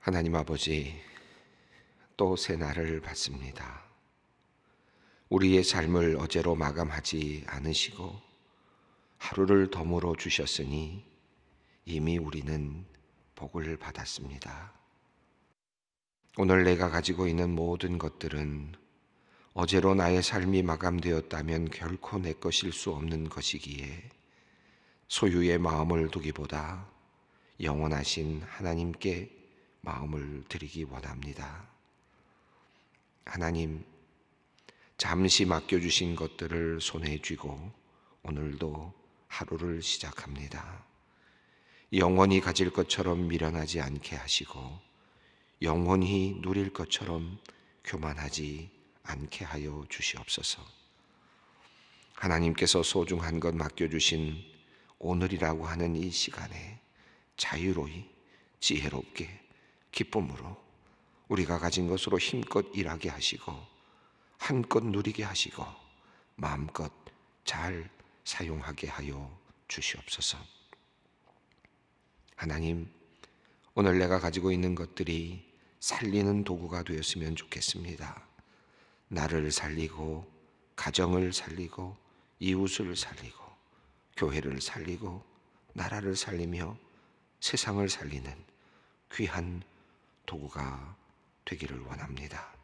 하나님 아버지, 또 새 날을 받습니다. 우리의 삶을 어제로 마감하지 않으시고 하루를 덤으로 주셨으니 이미 우리는 복을 받았습니다. 오늘 내가 가지고 있는 모든 것들은 어제로 나의 삶이 마감되었다면 결코 내 것일 수 없는 것이기에 소유의 마음을 두기보다 영원하신 하나님께 마음을 드리기 원합니다. 하나님, 잠시 맡겨주신 것들을 손에 쥐고 오늘도 하루를 시작합니다. 영원히 가질 것처럼 미련하지 않게 하시고 영원히 누릴 것처럼 교만하지 않게 하여 주시옵소서. 하나님께서 소중한 것 맡겨주신 오늘이라고 하는 이 시간에 자유로이 지혜롭게 기쁨으로 우리가 가진 것으로 힘껏 일하게 하시고 한껏 누리게 하시고 마음껏 잘 사용하게 하여 주시옵소서. 하나님, 오늘 내가 가지고 있는 것들이 살리는 도구가 되었으면 좋겠습니다. 나를 살리고 가정을 살리고 이웃을 살리고 교회를 살리고 나라를 살리며 세상을 살리는 귀한 도구가 되기를 원합니다.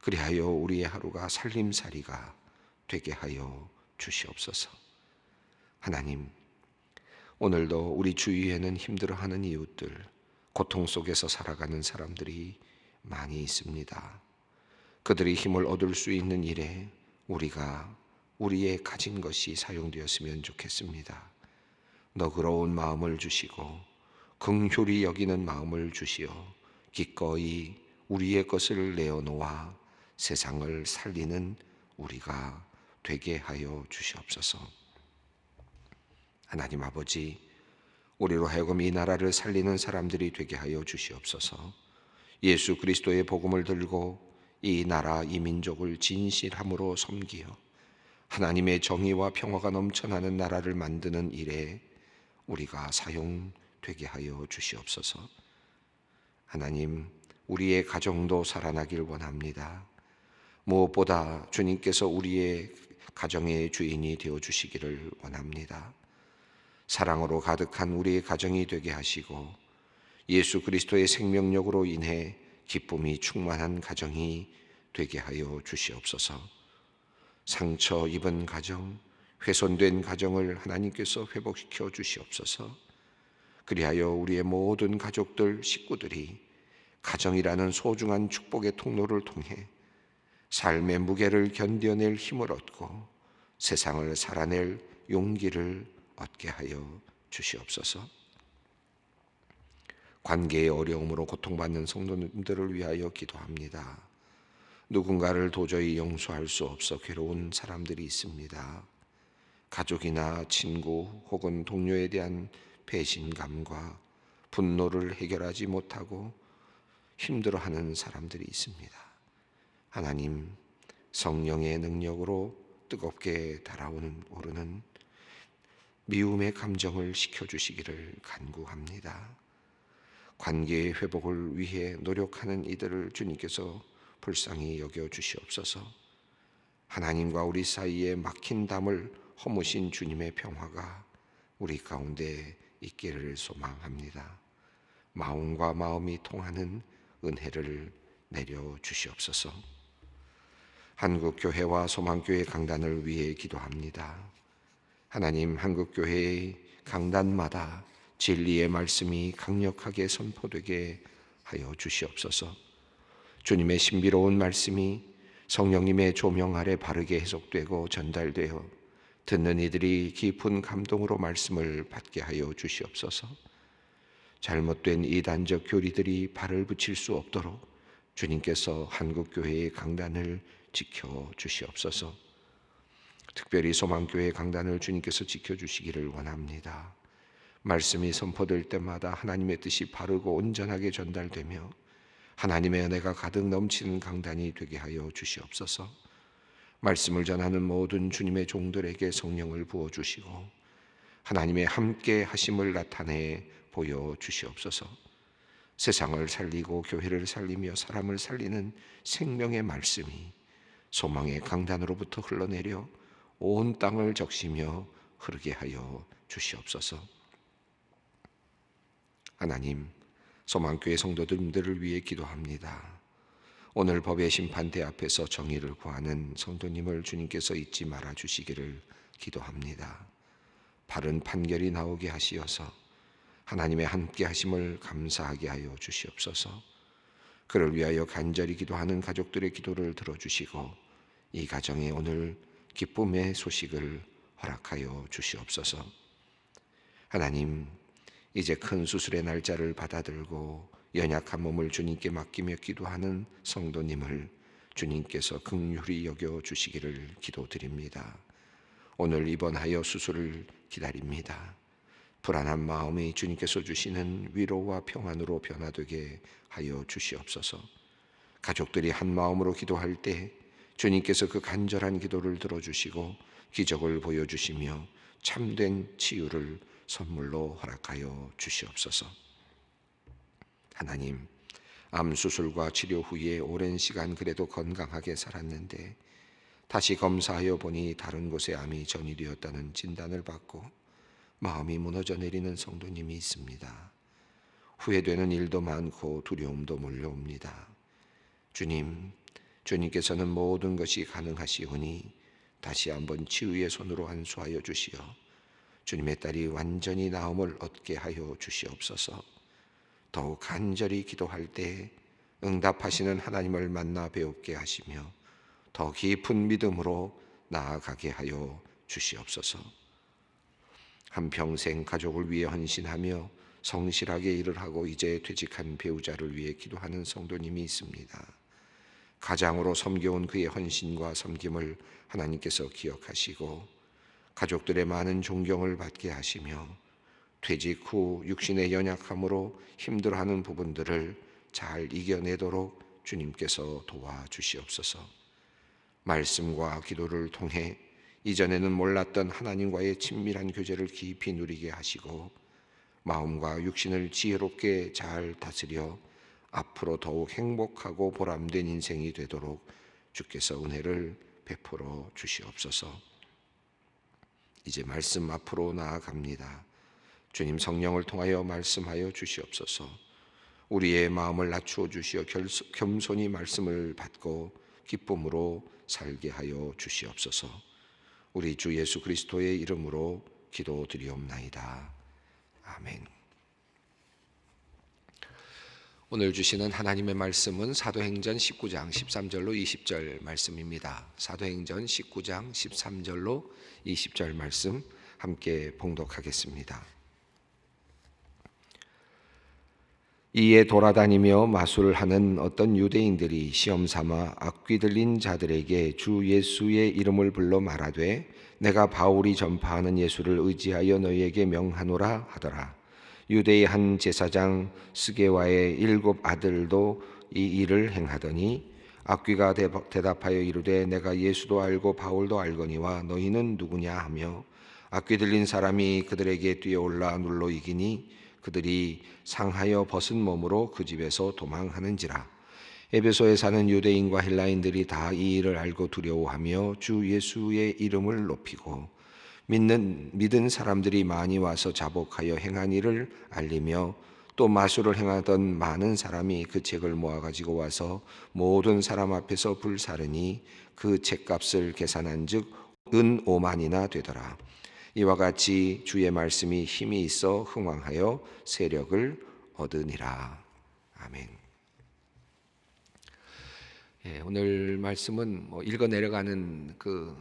그리하여 우리의 하루가 살림살이가 되게 하여 주시옵소서. 하나님, 오늘도 우리 주위에는 힘들어하는 이웃들, 고통 속에서 살아가는 사람들이 많이 있습니다. 그들이 힘을 얻을 수 있는 일에 우리가 우리의 가진 것이 사용되었으면 좋겠습니다. 너그러운 마음을 주시고 긍휼히 여기는 마음을 주시어 기꺼이 우리의 것을 내어놓아 세상을 살리는 우리가 되게 하여 주시옵소서. 하나님 아버지, 우리로 하여금 이 나라를 살리는 사람들이 되게 하여 주시옵소서. 예수 그리스도의 복음을 들고 이 나라 이 민족을 진실함으로 섬기어 하나님의 정의와 평화가 넘쳐나는 나라를 만드는 일에 우리가 사용되게 하여 주시옵소서. 하나님, 우리의 가정도 살아나길 원합니다. 무엇보다 주님께서 우리의 가정의 주인이 되어 주시기를 원합니다. 사랑으로 가득한 우리의 가정이 되게 하시고 예수 그리스도의 생명력으로 인해 기쁨이 충만한 가정이 되게 하여 주시옵소서. 상처 입은 가정, 훼손된 가정을 하나님께서 회복시켜 주시옵소서. 그리하여 우리의 모든 가족들, 식구들이 가정이라는 소중한 축복의 통로를 통해 삶의 무게를 견뎌낼 힘을 얻고 세상을 살아낼 용기를 얻게 하여 주시옵소서. 관계의 어려움으로 고통받는 성도님들을 위하여 기도합니다. 누군가를 도저히 용서할 수 없어 괴로운 사람들이 있습니다. 가족이나 친구 혹은 동료에 대한 배신감과 분노를 해결하지 못하고 힘들어하는 사람들이 있습니다. 하나님, 성령의 능력으로 뜨겁게 달아오르는 미움의 감정을 식혀주시기를 간구합니다. 관계의 회복을 위해 노력하는 이들을 주님께서 불쌍히 여겨주시옵소서. 하나님과 우리 사이에 막힌 담을 허무신 주님의 평화가 우리 가운데 있기를 소망합니다. 마음과 마음이 통하는 은혜를 내려주시옵소서. 한국교회와 소망교회 강단을 위해 기도합니다. 하나님, 한국교회의 강단마다 진리의 말씀이 강력하게 선포되게 하여 주시옵소서. 주님의 신비로운 말씀이 성령님의 조명 아래 바르게 해석되고 전달되어 듣는 이들이 깊은 감동으로 말씀을 받게 하여 주시옵소서. 잘못된 이단적 교리들이 발을 붙일 수 없도록 주님께서 한국교회의 강단을 지켜 주시옵소서. 특별히 소망교회 강단을 주님께서 지켜주시기를 원합니다. 말씀이 선포될 때마다 하나님의 뜻이 바르고 온전하게 전달되며 하나님의 은혜가 가득 넘치는 강단이 되게 하여 주시옵소서. 말씀을 전하는 모든 주님의 종들에게 성령을 부어주시고 하나님의 함께 하심을 나타내 보여주시옵소서. 세상을 살리고 교회를 살리며 사람을 살리는 생명의 말씀이 소망의 강단으로부터 흘러내려 온 땅을 적시며 흐르게 하여 주시옵소서. 하나님, 소망교회 성도들을 위해 기도합니다. 오늘 법의 심판대 앞에서 정의를 구하는 성도님을 주님께서 잊지 말아 주시기를 기도합니다. 바른 판결이 나오게 하시어서 하나님의 함께 하심을 감사하게 하여 주시옵소서. 그를 위하여 간절히 기도하는 가족들의 기도를 들어주시고 이 가정에 오늘 기쁨의 소식을 허락하여 주시옵소서. 하나님, 이제 큰 수술의 날짜를 받아들고 연약한 몸을 주님께 맡기며 기도하는 성도님을 주님께서 긍휼히 여겨 주시기를 기도드립니다. 오늘 입원하여 수술을 기다립니다. 불안한 마음이 주님께서 주시는 위로와 평안으로 변화되게 하여 주시옵소서. 가족들이 한 마음으로 기도할 때 주님께서 그 간절한 기도를 들어주시고 기적을 보여주시며 참된 치유를 선물로 허락하여 주시옵소서. 하나님, 암 수술과 치료 후에 오랜 시간 그래도 건강하게 살았는데 다시 검사하여 보니 다른 곳에 암이 전이되었다는 진단을 받고 마음이 무너져 내리는 성도님이 있습니다. 후회되는 일도 많고 두려움도 몰려옵니다. 주님께서는 모든 것이 가능하시오니 다시 한번 치유의 손으로 안수하여 주시어 주님의 딸이 완전히 나음을 얻게 하여 주시옵소서. 더욱 간절히 기도할 때 응답하시는 하나님을 만나 배우게 하시며 더 깊은 믿음으로 나아가게 하여 주시옵소서. 한평생 가족을 위해 헌신하며 성실하게 일을 하고 이제 퇴직한 배우자를 위해 기도하는 성도님이 있습니다. 가장으로 섬겨온 그의 헌신과 섬김을 하나님께서 기억하시고 가족들의 많은 존경을 받게 하시며 퇴직 후 육신의 연약함으로 힘들어하는 부분들을 잘 이겨내도록 주님께서 도와주시옵소서. 말씀과 기도를 통해 이전에는 몰랐던 하나님과의 친밀한 교제를 깊이 누리게 하시고 마음과 육신을 지혜롭게 잘 다스려 앞으로 더욱 행복하고 보람된 인생이 되도록 주께서 은혜를 베풀어 주시옵소서. 이제 말씀 앞으로 나아갑니다. 주님 성령을 통하여 말씀하여 주시옵소서. 우리의 마음을 낮추어 주시어 겸손히 말씀을 받고 기쁨으로 살게 하여 주시옵소서. 우리 주 예수 그리스도의 이름으로 기도드리옵나이다. 아멘. 오늘 주시는 하나님의 말씀은 사도행전 19장 13절로 20절 말씀입니다. 사도행전 19장 13절로 20절 말씀 함께 봉독하겠습니다. 이에 돌아다니며 마술을 하는 어떤 유대인들이 시험삼아 악귀 들린 자들에게 주 예수의 이름을 불러 말하되 내가 바울이 전파하는 예수를 의지하여 너희에게 명하노라 하더라. 유대의 한 제사장 스게와의 7 아들도 이 일을 행하더니 악귀가 대답하여 이르되 내가 예수도 알고 바울도 알거니와 너희는 누구냐 하며 악귀 들린 사람이 그들에게 뛰어올라 눌러 이기니 그들이 상하여 벗은 몸으로 그 집에서 도망하는지라. 에베소에 사는 유대인과 헬라인들이 다 이 일을 알고 두려워하며 주 예수의 이름을 높이고 믿은 사람들이 많이 와서 자복하여 행한 일을 알리며 또 마술을 행하던 많은 사람이 그 책을 모아가지고 와서 모든 사람 앞에서 불사르니 그 책값을 계산한즉 은 5만이나 되더라. 이와 같이 주의 말씀이 힘이 있어 흥왕하여 세력을 얻으니라. 아멘. 오늘 말씀은 읽어 내려가는 그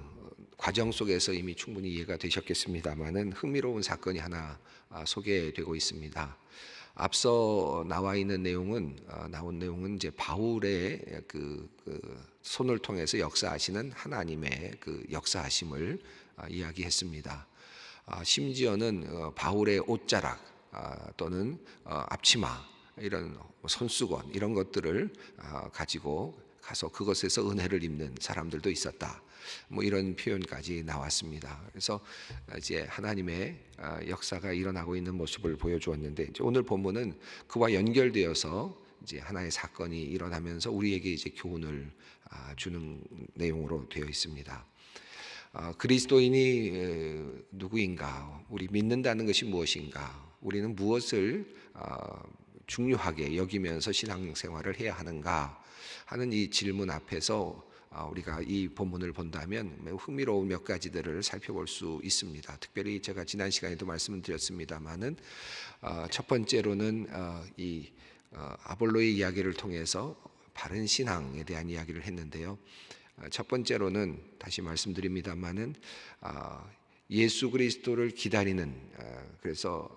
과정 속에서 이미 충분히 이해가 되셨겠습니다만은 흥미로운 사건이 하나 소개되고 있습니다. 앞서 나온 내용은 이제 바울의 그 손을 통해서 역사하시는 하나님의 그 역사하심을 이야기했습니다. 심지어는 바울의 옷자락 또는 앞치마 이런 손수건 이런 것들을 가지고 가서 그것에서 은혜를 입는 사람들도 있었다. 뭐 이런 표현까지 나왔습니다. 그래서 이제 하나님의 역사가 일어나고 있는 모습을 보여주었는데, 이제 오늘 본문은 그와 연결되어서 이제 하나의 사건이 일어나면서 우리에게 이제 교훈을 주는 내용으로 되어 있습니다. 그리스도인이 누구인가? 우리 믿는다는 것이 무엇인가? 우리는 무엇을 중요하게 여기면서 신앙생활을 해야 하는가 하는 이 질문 앞에서 우리가 이 본문을 본다면 매우 흥미로운 몇 가지들을 살펴볼 수 있습니다. 특별히 제가 지난 시간에도 말씀을 드렸습니다마는 첫 번째로는 이 아볼로의 이야기를 통해서 바른 신앙에 대한 이야기를 했는데요. 첫 번째로는 다시 말씀드립니다마는 예수 그리스도를 기다리는, 그래서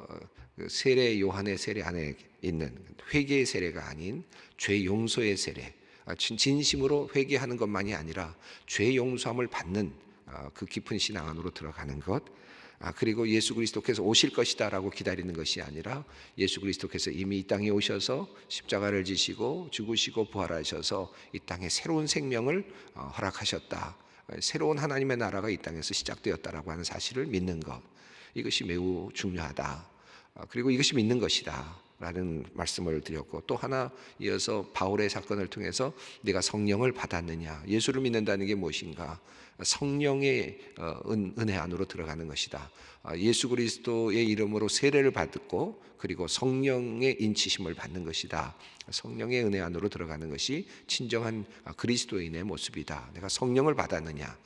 세례 요한의 세례 안에 있는 회개의 세례가 아닌 죄 용서의 세례, 진심으로 회개하는 것만이 아니라 죄 용서함을 받는 그 깊은 신앙 안으로 들어가는 것, 그리고 예수 그리스도께서 오실 것이다라고 기다리는 것이 아니라 예수 그리스도께서 이미 이 땅에 오셔서 십자가를 지시고 죽으시고 부활하셔서 이 땅에 새로운 생명을 허락하셨다, 새로운 하나님의 나라가 이 땅에서 시작되었다라고 하는 사실을 믿는 것, 이것이 매우 중요하다. 그리고 이것이 믿는 것이다 라는 말씀을 드렸고, 또 하나 이어서 바울의 사건을 통해서 네가 성령을 받았느냐, 예수를 믿는다는 게 무엇인가? 성령의 은혜 안으로 들어가는 것이다. 예수 그리스도의 이름으로 세례를 받고 그리고 성령의 인치심을 받는 것이다. 성령의 은혜 안으로 들어가는 것이 진정한 그리스도인의 모습이다. 내가 성령을 받았느냐,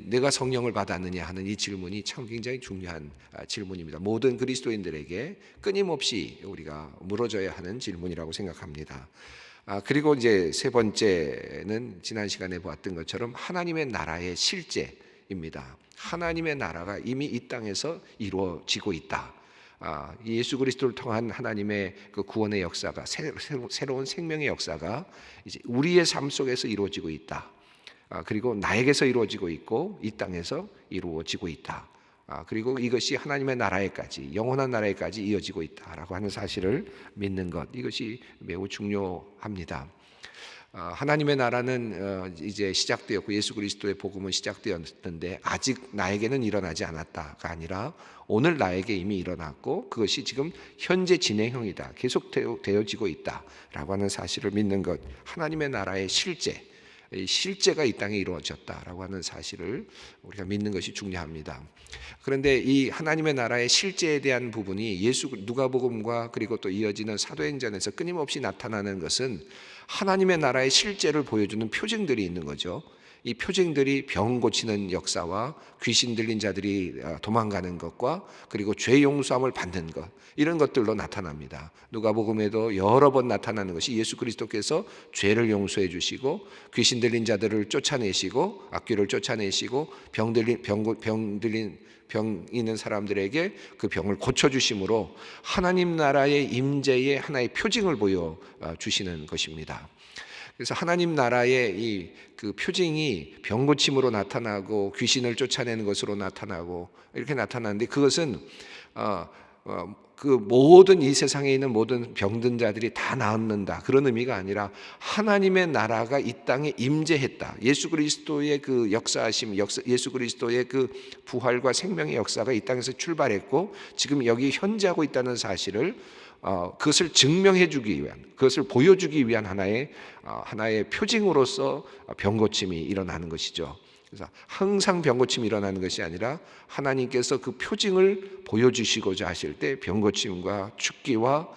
내가 성령을 받았느냐 하는 이 질문이 참 굉장히 중요한 질문입니다. 모든 그리스도인들에게 끊임없이 우리가 물어줘야 하는 질문이라고 생각합니다. 그리고 이제 세 번째는 지난 시간에 보았던 것처럼 하나님의 나라의 실제입니다. 하나님의 나라가 이미 이 땅에서 이루어지고 있다. 예수 그리스도를 통한 하나님의 그 구원의 역사가, 새로운 생명의 역사가 이제 우리의 삶 속에서 이루어지고 있다. 그리고 나에게서 이루어지고 있고 이 땅에서 이루어지고 있다. 그리고 이것이 하나님의 나라에까지, 영원한 나라에까지 이어지고 있다라고 하는 사실을 믿는 것, 이것이 매우 중요합니다. 하나님의 나라는 이제 시작되었고 예수 그리스도의 복음은 시작되었는데 아직 나에게는 일어나지 않았다가 아니라 오늘 나에게 이미 일어났고 그것이 지금 현재 진행형이다, 계속 되어지고 있다라고 하는 사실을 믿는 것, 하나님의 나라의 실제가 이 땅에 이루어졌다라고 하는 사실을 우리가 믿는 것이 중요합니다. 그런데 이 하나님의 나라의 실제에 대한 부분이 누가복음과 그리고 또 이어지는 사도행전에서 끊임없이 나타나는 것은 하나님의 나라의 실제를 보여주는 표징들이 있는 거죠. 이 표징들이 병 고치는 역사와 귀신 들린 자들이 도망가는 것과 그리고 죄 용서함을 받는 것, 이런 것들로 나타납니다. 누가복음에도 여러 번 나타나는 것이 예수 그리스도께서 죄를 용서해 주시고 귀신 들린 자들을 쫓아내시고 악귀를 쫓아내시고 병 있는 사람들에게 그 병을 고쳐 주심으로 하나님 나라의 임재의 하나의 표징을 보여 주시는 것입니다. 그래서 하나님 나라의 이 그 표징이 병 고침으로 나타나고 귀신을 쫓아내는 것으로 나타나고 이렇게 나타나는데, 그것은 그 모든 이 세상에 있는 모든 병든 자들이 다 나았는다, 그런 의미가 아니라 하나님의 나라가 이 땅에 임재했다. 예수 그리스도의 그 역사하심, 예수 그리스도의 그 부활과 생명의 역사가 이 땅에서 출발했고 지금 여기 현재하고 있다는 사실을 그것을 증명해 주기 위한, 그것을 보여주기 위한 하나의 표징으로서 병고침이 일어나는 것이죠. 그래서 항상 병고침이 일어나는 것이 아니라 하나님께서 그 표징을 보여주시고자 하실 때 병고침과 축기와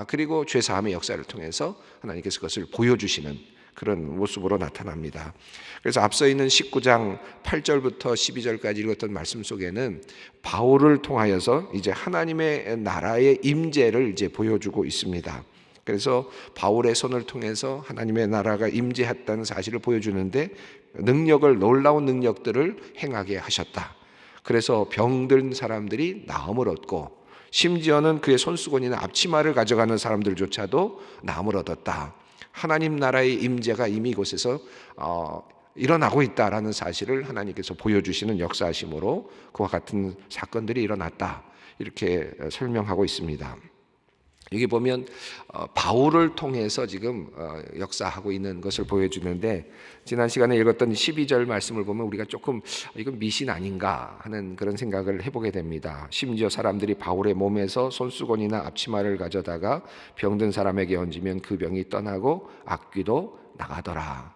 그리고 죄사함의 역사를 통해서 하나님께서 그것을 보여주시는 그런 모습으로 나타납니다. 그래서 앞서 있는 19장 8절부터 12절까지 읽었던 말씀 속에는 바울을 통하여서 이제 하나님의 나라의 임재를 이제 보여주고 있습니다. 그래서 바울의 손을 통해서 하나님의 나라가 임재했다는 사실을 보여주는데 놀라운 능력들을 행하게 하셨다. 그래서 병든 사람들이 나음을 얻고 심지어는 그의 손수건이나 앞치마를 가져가는 사람들조차도 나음을 얻었다. 하나님 나라의 임재가 이미 이곳에서 일어나고 있다라는 사실을 하나님께서 보여주시는 역사하심으로 그와 같은 사건들이 일어났다, 이렇게 설명하고 있습니다. 여기 보면 바울을 통해서 지금 역사하고 있는 것을 보여주는데, 지난 시간에 읽었던 12절 말씀을 보면 우리가 조금 이건 미신 아닌가 하는 그런 생각을 해보게 됩니다. 심지어 사람들이 바울의 몸에서 손수건이나 앞치마를 가져다가 병든 사람에게 얹으면 그 병이 떠나고 악귀도 나가더라.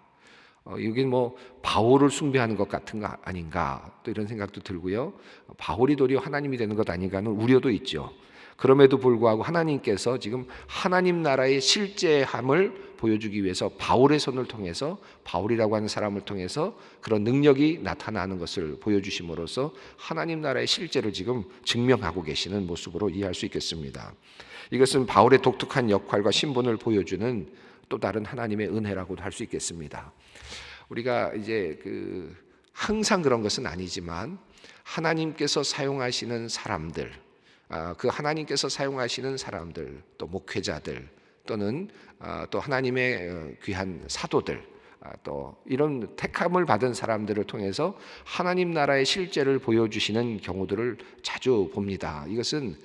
여긴 뭐 바울을 숭배하는 것 같은 거 아닌가, 또 이런 생각도 들고요. 바울이 도리어 하나님이 되는 것 아닌가 하는 우려도 있죠. 그럼에도 불구하고 하나님께서 지금 하나님 나라의 실제함을 보여주기 위해서 바울의 손을 통해서, 바울이라고 하는 사람을 통해서 그런 능력이 나타나는 것을 보여주심으로써 하나님 나라의 실제를 지금 증명하고 계시는 모습으로 이해할 수 있겠습니다. 이것은 바울의 독특한 역할과 신분을 보여주는 또 다른 하나님의 은혜라고도 할 수 있겠습니다. 우리가 이제 항상 그런 것은 아니지만 하나님께서 사용하시는 사람들, 그 하나님께서 사용하시는 사람들, 또 목회자들, 또는 또 하나님의 귀한 사도들, 또 이런 택함을 받은 사람들을 통해서 하나님 나라의 실제를 보여주시는 경우들을 자주 봅니다. 이것은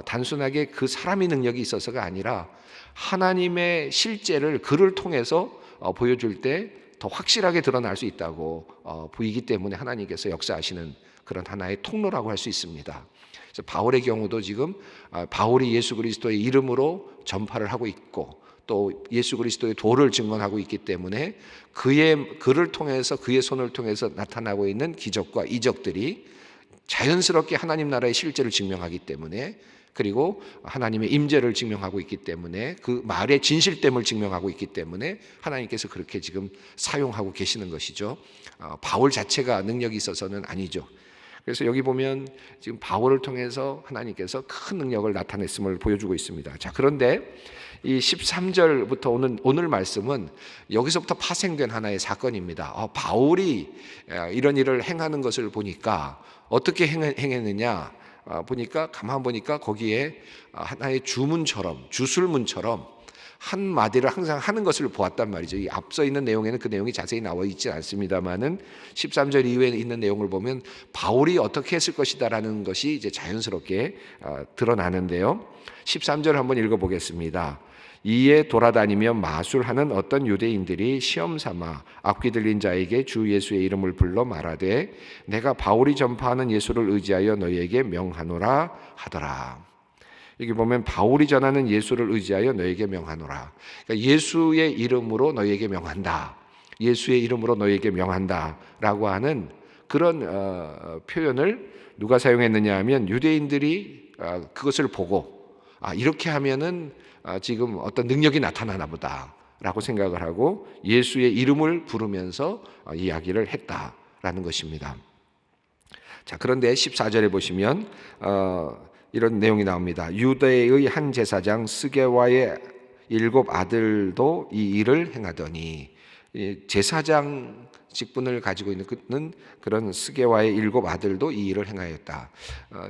단순하게 그 사람의 능력이 있어서가 아니라 하나님의 실제를 그를 통해서 보여줄 때 더 확실하게 드러날 수 있다고 보이기 때문에 하나님께서 역사하시는 그런 하나의 통로라고 할 수 있습니다. 그래서 바울의 경우도 지금 바울이 예수 그리스도의 이름으로 전파를 하고 있고, 또 예수 그리스도의 도를 증언하고 있기 때문에 그를 통해서, 그의 손을 통해서 나타나고 있는 기적과 이적들이 자연스럽게 하나님 나라의 실제를 증명하기 때문에, 그리고 하나님의 임재를 증명하고 있기 때문에, 그 말의 진실됨을 증명하고 있기 때문에 하나님께서 그렇게 지금 사용하고 계시는 것이죠. 바울 자체가 능력이 있어서는 아니죠. 그래서 여기 보면 지금 바울을 통해서 하나님께서 큰 능력을 나타냈음을 보여주고 있습니다. 자, 그런데 이 13절부터 오늘 말씀은 여기서부터 파생된 하나의 사건입니다. 바울이 이런 일을 행하는 것을 보니까 어떻게 행했느냐 보니까, 가만 보니까 거기에 하나의 주술문처럼 한 마디를 항상 하는 것을 보았단 말이죠. 이 앞서 있는 내용에는 그 내용이 자세히 나와 있지 않습니다만은 13절 이후에 있는 내용을 보면 바울이 어떻게 했을 것이다라는 것이 이제 자연스럽게 드러나는데요. 13절 한번 읽어보겠습니다. 이에 돌아다니며 마술하는 어떤 유대인들이 시험 삼아 악귀 들린 자에게 주 예수의 이름을 불러 말하되 내가 바울이 전파하는 예수를 의지하여 너희에게 명하노라 하더라. 여기 보면 바울이 전하는 예수를 의지하여 너희에게 명하노라. 그러니까 예수의 이름으로 너희에게 명한다, 예수의 이름으로 너희에게 명한다 라고 하는 그런 표현을 누가 사용했느냐 하면, 유대인들이 그것을 보고 이렇게 하면은 지금 어떤 능력이 나타나나 보다 라고 생각을 하고 예수의 이름을 부르면서 이야기를 했다라는 것입니다. 자, 그런데 14절에 보시면 이런 내용이 나옵니다. 유대의 한 제사장 스게와의 7 아들도 이 일을 행하더니, 제사장 직분을 가지고 있는 그런 스게와의 7 아들도 이 일을 행하였다.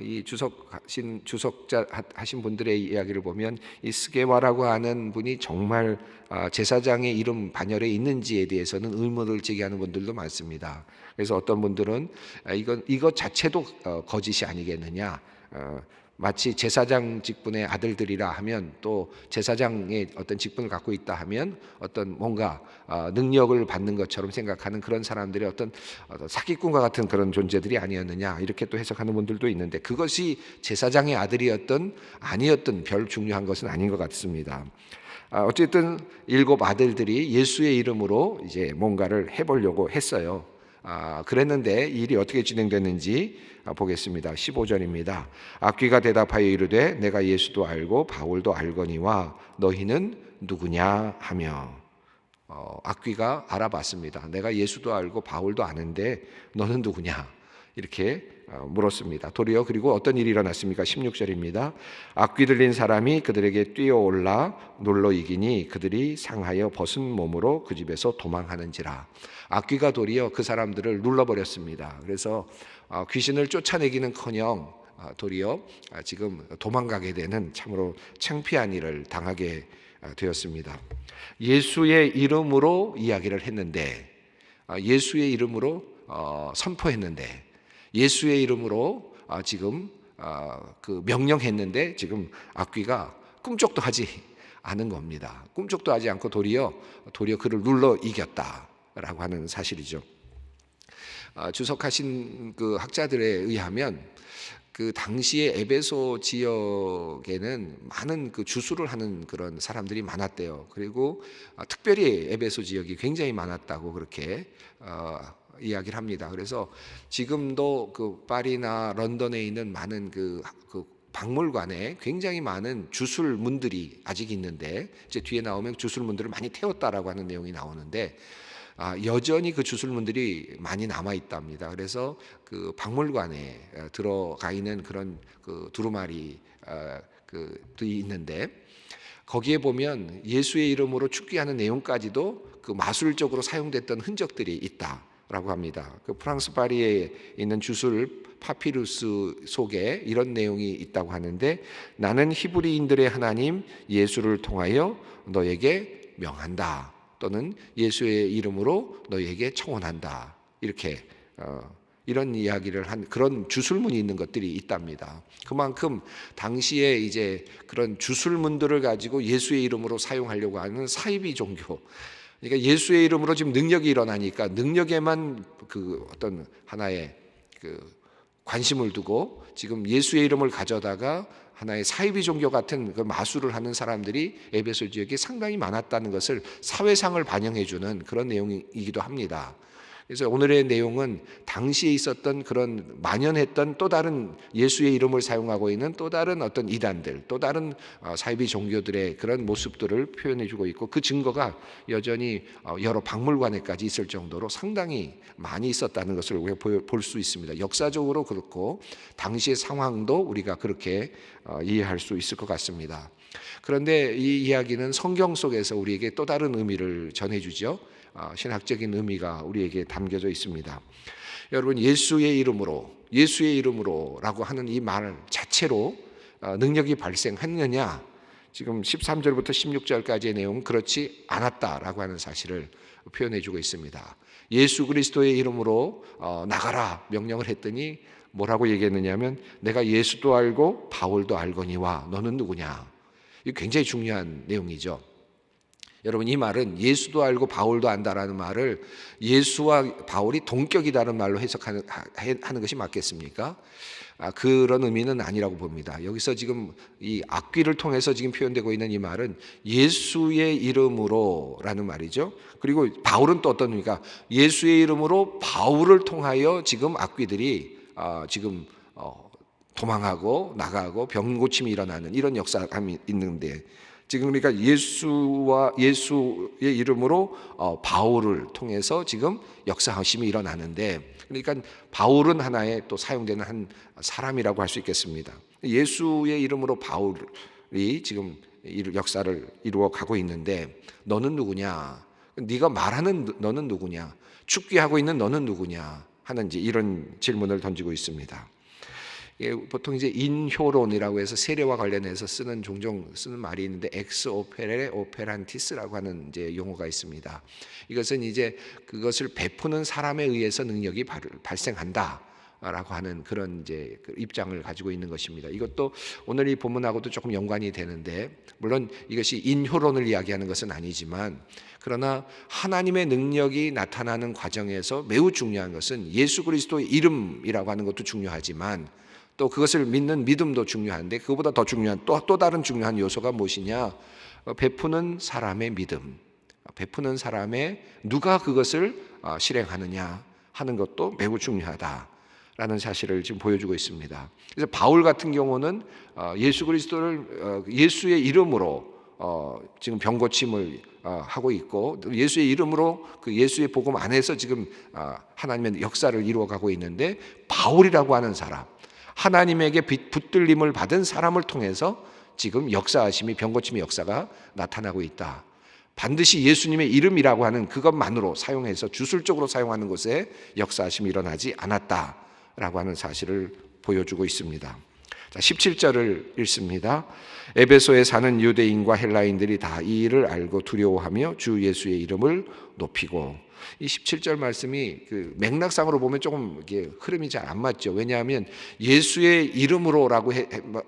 이 주석자 하신 분들의 이야기를 보면 이 스게와라고 하는 분이 정말 제사장의 이름 반열에 있는지에 대해서는 의문을 제기하는 분들도 많습니다. 그래서 어떤 분들은 이것 자체도 거짓이 아니겠느냐, 마치 제사장 직분의 아들들이라 하면, 또 제사장의 어떤 직분을 갖고 있다 하면 어떤 뭔가 능력을 받는 것처럼 생각하는 그런 사람들의 어떤 사기꾼과 같은 그런 존재들이 아니었느냐, 이렇게 또 해석하는 분들도 있는데, 그것이 제사장의 아들이었던 아니었던 별 중요한 것은 아닌 것 같습니다. 어쨌든 7 아들들이 예수의 이름으로 이제 뭔가를 해보려고 했어요. 그랬는데 일이 어떻게 진행됐는지 보겠습니다. 15절입니다. 악귀가 대답하여 이르되 내가 예수도 알고 바울도 알거니와 너희는 누구냐 하며, 악귀가 알아봤습니다. 내가 예수도 알고 바울도 아는데 너는 누구냐, 이렇게 물었습니다. 도리어 그리고 어떤 일이 일어났습니까? 16절입니다. 악귀 들린 사람이 그들에게 뛰어올라 놀러 이기니 그들이 상하여 벗은 몸으로 그 집에서 도망하는지라. 악귀가 도리어 그 사람들을 눌러버렸습니다. 그래서 귀신을 쫓아내기는커녕 도리어 지금 도망가게 되는 참으로 창피한 일을 당하게 되었습니다. 예수의 이름으로 이야기를 했는데, 예수의 이름으로 선포했는데, 예수의 이름으로 지금 그 명령했는데 지금 악귀가 꿈쩍도 하지 않은 겁니다. 꿈쩍도 하지 않고 도리어 그를 눌러 이겼다라고 하는 사실이죠. 주석하신 그 학자들에 의하면 그 당시에 에베소 지역에는 많은 그 주술을 하는 그런 사람들이 많았대요. 그리고 특별히 에베소 지역이 굉장히 많았다고 그렇게 이야기를 합니다. 그래서 지금도 그 파리나 런던에 있는 많은 그 박물관에 굉장히 많은 주술문들이 아직 있는데, 이제 뒤에 나오면 주술문들을 많이 태웠다라고 하는 내용이 나오는데, 여전히 그 주술문들이 많이 남아 있답니다. 그래서 그 박물관에 들어가 있는 그런 그 두루마리 그들이 있는데, 거기에 보면 예수의 이름으로 축기하는 내용까지도 그 마술적으로 사용됐던 흔적들이 있다라고 합니다. 그 프랑스 파리에 있는 주술 파피루스 속에 이런 내용이 있다고 하는데, 나는 히브리인들의 하나님 예수를 통하여 너에게 명한다, 또는 예수의 이름으로 너에게 청혼한다, 이렇게 이런 이야기를 한 그런 주술문이 있는 것들이 있답니다. 그만큼 당시에 이제 그런 주술문들을 가지고 예수의 이름으로 사용하려고 하는 사이비 종교, 그러니까 예수의 이름으로 지금 능력이 일어나니까 능력에만 그 어떤 하나의 그 관심을 두고 지금 예수의 이름을 가져다가 하나의 사이비 종교 같은 그 마술을 하는 사람들이 에베소 지역에 상당히 많았다는 것을 사회상을 반영해 주는 그런 내용이기도 합니다. 그래서 오늘의 내용은 당시에 있었던 그런 만연했던 또 다른 예수의 이름을 사용하고 있는 또 다른 어떤 이단들, 또 다른 사이비 종교들의 그런 모습들을 표현해 주고 있고, 그 증거가 여전히 여러 박물관에까지 있을 정도로 상당히 많이 있었다는 것을 우리가 볼 수 있습니다. 역사적으로 그렇고 당시의 상황도 우리가 그렇게 이해할 수 있을 것 같습니다. 그런데 이 이야기는 성경 속에서 우리에게 또 다른 의미를 전해주죠. 신학적인 의미가 우리에게 담겨져 있습니다. 여러분, 예수의 이름으로라고 하는 이 말 자체로 능력이 발생했느냐? 지금 13절부터 16절까지의 내용은 그렇지 않았다라고 하는 사실을 표현해 주고 있습니다. 예수 그리스도의 이름으로 나가라 명령을 했더니 뭐라고 얘기했느냐면, 내가 예수도 알고 바울도 알거니와 너는 누구냐? 이 굉장히 중요한 내용이죠. 여러분, 이 말은 예수도 알고 바울도 안다라는 말을 예수와 바울이 동격이다는 말로 해석하는 것이 맞겠습니까? 그런 의미는 아니라고 봅니다. 여기서 지금 이 악귀를 통해서 지금 표현되고 있는 이 말은 예수의 이름으로라는 말이죠. 그리고 바울은 또 어떤 의미가, 예수의 이름으로 바울을 통하여 지금 악귀들이 지금 도망하고 나가고 병 고침이 일어나는 이런 역사가 있는데, 지금 그러니까 예수의 이름으로 바울을 통해서 지금 역사하심이 일어나는데, 그러니까 바울은 하나의 또 사용되는 한 사람이라고 할 수 있겠습니다. 예수의 이름으로 바울이 지금 역사를 이루어 가고 있는데, 너는 누구냐? 네가 말하는 너는 누구냐? 축기하고 있는 너는 누구냐? 하는지 이런 질문을 던지고 있습니다. 보통 이제 인효론이라고 해서 세례와 관련해서 종종 쓰는 말이 있는데, 엑스 오페레 오페란티스라고 하는 이제 용어가 있습니다. 이것은 이제 그것을 베푸는 사람에 의해서 능력이 발생한다라고 하는 그런 이제 입장을 가지고 있는 것입니다. 이것도 오늘 이 본문하고도 조금 연관이 되는데, 물론 이것이 인효론을 이야기하는 것은 아니지만, 그러나 하나님의 능력이 나타나는 과정에서 매우 중요한 것은 예수 그리스도의 이름이라고 하는 것도 중요하지만, 또 그것을 믿는 믿음도 중요한데, 그것보다 더 중요한 또 다른 중요한 요소가 무엇이냐? 베푸는 사람의 믿음, 베푸는 사람의 누가 그것을 실행하느냐 하는 것도 매우 중요하다라는 사실을 지금 보여주고 있습니다. 그래서 바울 같은 경우는 예수 그리스도를 예수의 이름으로 지금 병 고침을 하고 있고, 예수의 이름으로 그 예수의 복음 안에서 지금 하나님의 역사를 이루어가고 있는데, 바울이라고 하는 사람, 하나님에게 붙들림을 받은 사람을 통해서 지금 역사하심이, 병고침의 역사가 나타나고 있다. 반드시 예수님의 이름이라고 하는 그것만으로 사용해서 주술적으로 사용하는 곳에 역사하심이 일어나지 않았다라고 하는 사실을 보여주고 있습니다. 자, 17절을 읽습니다. 에베소에 사는 유대인과 헬라인들이 다 이 일을 알고 두려워하며 주 예수의 이름을 높이고. 이 17절 말씀이 그 맥락상으로 보면 조금 이게 흐름이 잘 안 맞죠. 왜냐하면 예수의 이름으로라고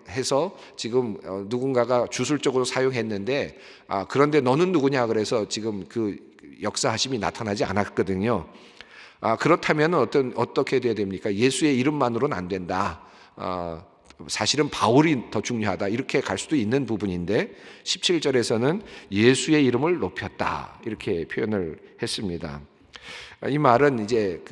해서 지금 누군가가 주술적으로 사용했는데, 그런데 너는 누구냐 그래서 지금 그 역사하심이 나타나지 않았거든요. 그렇다면 어떻게 돼야 됩니까? 예수의 이름만으로는 안 된다. 사실은 바울이 더 중요하다, 이렇게 갈 수도 있는 부분인데 17절에서는 예수의 이름을 높였다, 이렇게 표현을 했습니다. 이 말은 이제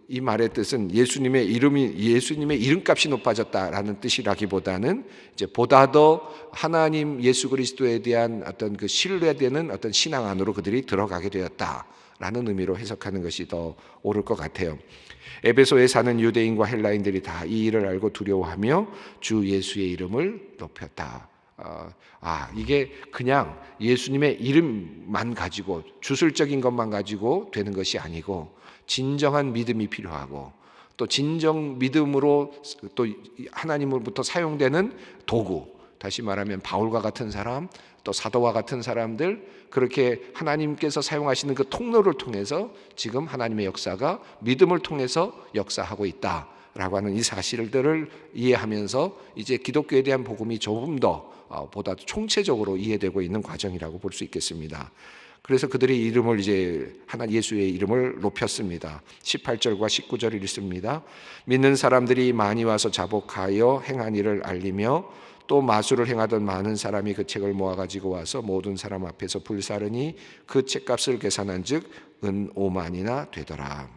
이 말의 뜻은 예수님의 이름값이 높아졌다라는 뜻이라기보다는 이제 보다 더 하나님 예수 그리스도에 대한 어떤 그 신뢰되는 어떤 신앙 안으로 그들이 들어가게 되었다라는 의미로 해석하는 것이 더 옳을 것 같아요. 에베소에 사는 유대인과 헬라인들이 다 이 일을 알고 두려워하며 주 예수의 이름을 높였다. 이게 그냥 예수님의 이름만 가지고 주술적인 것만 가지고 되는 것이 아니고 진정한 믿음이 필요하고, 또 진정 믿음으로 또 하나님으로부터 사용되는 도구, 다시 말하면 바울과 같은 사람, 또 사도와 같은 사람들, 그렇게 하나님께서 사용하시는 그 통로를 통해서 지금 하나님의 역사가 믿음을 통해서 역사하고 있다라고 하는 이 사실들을 이해하면서 이제 기독교에 대한 복음이 조금 더 보다 총체적으로 이해되고 있는 과정이라고 볼 수 있겠습니다. 그래서 그들의 이름을 이제 예수의 이름을 높였습니다. 18절과 19절을 읽습니다. 믿는 사람들이 많이 와서 자복하여 행한 일을 알리며 또 마술을 행하던 많은 사람이 그 책을 모아가지고 와서 모든 사람 앞에서 불사르니 그 책값을 계산한 즉 은 5만이나 되더라.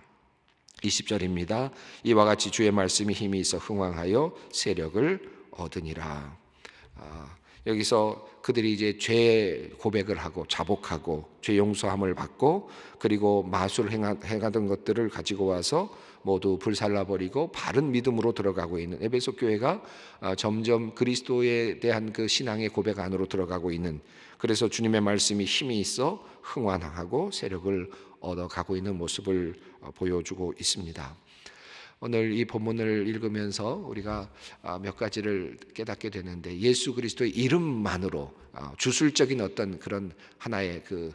20절입니다. 이와 같이 주의 말씀이 힘이 있어 흥왕하여 세력을 얻으니라. 여기서 그들이 이제 죄 고백을 하고 자복하고 죄 용서함을 받고, 그리고 마술 행하던 것들을 가지고 와서 모두 불살라버리고 바른 믿음으로 들어가고 있는 에베소 교회가 점점 그리스도에 대한 그 신앙의 고백 안으로 들어가고 있는, 그래서 주님의 말씀이 힘이 있어 흥왕하고 세력을 얻어가고 있는 모습을 보여주고 있습니다. 오늘 이 본문을 읽으면서 우리가 몇 가지를 깨닫게 되는데, 예수 그리스도의 이름만으로 주술적인 어떤 그런 하나의 그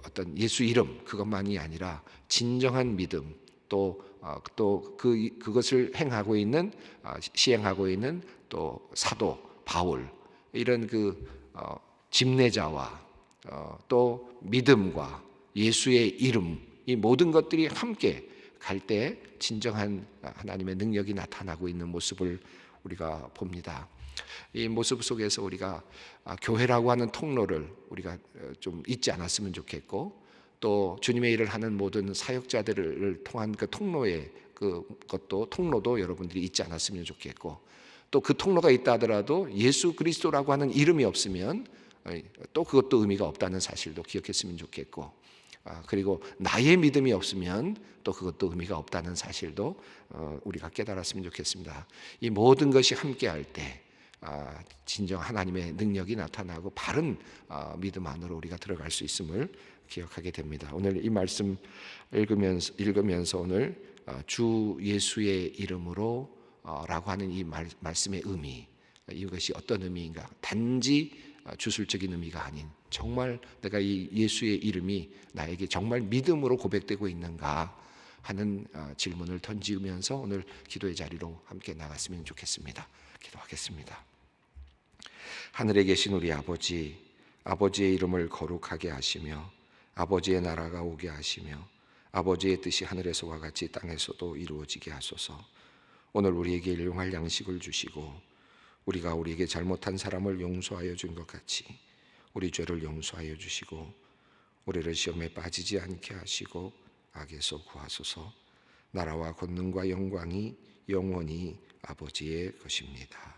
어떤 예수 이름 그것만이 아니라 진정한 믿음, 또 그것을 행하고 있는 시행하고 있는 또 사도 바울, 이런 집례자와 또 믿음과 예수의 이름, 이 모든 것들이 함께 갈 때 진정한 하나님의 능력이 나타나고 있는 모습을 우리가 봅니다. 이 모습 속에서 우리가 교회라고 하는 통로를 우리가 좀 잊지 않았으면 좋겠고, 또 주님의 일을 하는 모든 사역자들을 통한 그 통로의 통로도 여러분들이 잊지 않았으면 좋겠고, 또 그 통로가 있다 하더라도 예수 그리스도라고 하는 이름이 없으면 또 그것도 의미가 없다는 사실도 기억했으면 좋겠고, 그리고 나의 믿음이 없으면 또 그것도 의미가 없다는 사실도 우리가 깨달았으면 좋겠습니다. 이 모든 것이 함께할 때 진정 하나님의 능력이 나타나고 바른 믿음 안으로 우리가 들어갈 수 있음을 기억하게 됩니다. 오늘 이 말씀 읽으면서 오늘 주 예수의 이름으로 라고 하는 이 말씀의 의미, 이것이 어떤 의미인가? 단지 주술적인 의미가 아닌 정말 내가 이 예수의 이름이 나에게 정말 믿음으로 고백되고 있는가 하는 질문을 던지면서 오늘 기도의 자리로 함께 나갔으면 좋겠습니다. 기도하겠습니다. 하늘에 계신 우리 아버지, 아버지의 이름을 거룩하게 하시며 아버지의 나라가 오게 하시며 아버지의 뜻이 하늘에서와 같이 땅에서도 이루어지게 하소서. 오늘 우리에게 일용할 양식을 주시고 우리가 우리에게 잘못한 사람을 용서하여 준 것 같이 우리 죄를 용서하여 주시고 우리를 시험에 빠지지 않게 하시고 악에서 구하소서. 나라와 권능과 영광이 영원히 아버지의 것입니다.